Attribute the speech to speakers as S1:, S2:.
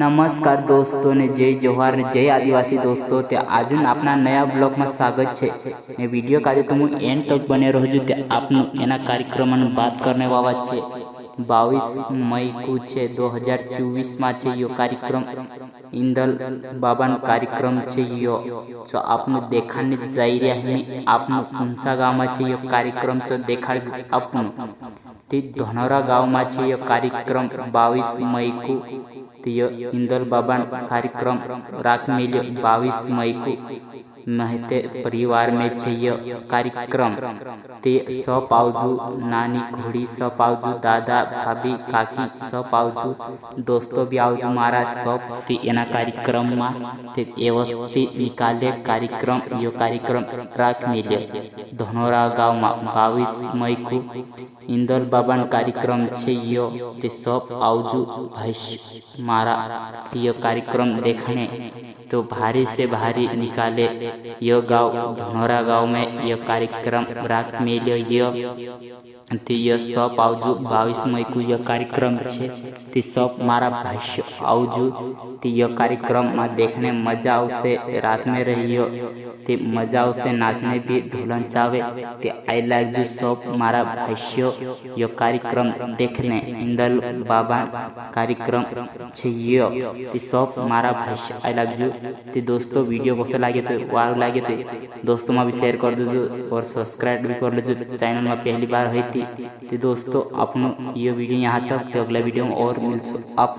S1: નમસ્કાર દોસ્તો ને જય જોહાર ને જય આદિવાસી દોસ્તો તે આજુન આપના નયા બ્લોગમાં સ્વાગત છે ને वीडियो का तुम एंड तक बने रहो ते आपनु एना कार्यक्रम बात करने वाला छे 22 मई को छे 2024 में छे यो कार्यक्रम इंदल बाबा कार्यक्रम छे यो जो आपनु देखाने जाई रह्या है आपनु कुंसा गांव में छे यो कार्यक्रम जो देखा आपनु ते धनोरा गांव में छे यो कार्यक्रम 22 मई को इंदल बाबा कार्यक्रम रात मेल्यो 22 मई को महते परिवार में छे कार्यक्रम ते सब आवजू नानी घोड़ी सब आवजू दादा भाभी काकी सब आवजू दोस्तों भी आवजू मारा सब ते एना कार्यक्रम में ते व्यवस्थित निकाले कार्यक्रम यो कार्यक्रम रात मेल्यो धनोरा गांव में 22 मई को इंदल बाबा कार्यक्रम छे यो ते सब आवजू भाई मारा यो कार्यक्रम देखने तो भारी से भारी निकाले यो गाँव धनोरा गाँव में यो कार्यक्रम रात मेल्यो यो ये सब आवजू 22 मई को यह कार्यक्रम छे ते सब मारा भाई आवजू ते यह कार्यक्रम में देखने मजा आवशे रात में रहियो ते मजा आवशे नाचने भी ढोलन चावे ते आई लाइक यू सब मारा भाइयों यो कार्यक्रम देखने इंदल बाबा कार्यक्रम छे यो ते सब मारा भाई आई लाइक यू ते दोस्तों वीडियो कैसा लगे तो वार लगे तो दोस्तों में भी शेयर कर दो और सब्सक्राइब भी कर लो चैनल में पहली बार हुई थी। तो दोस्तों अपनो ये वीडियो यहाँ तक तो अगला वीडियो में और मिल आप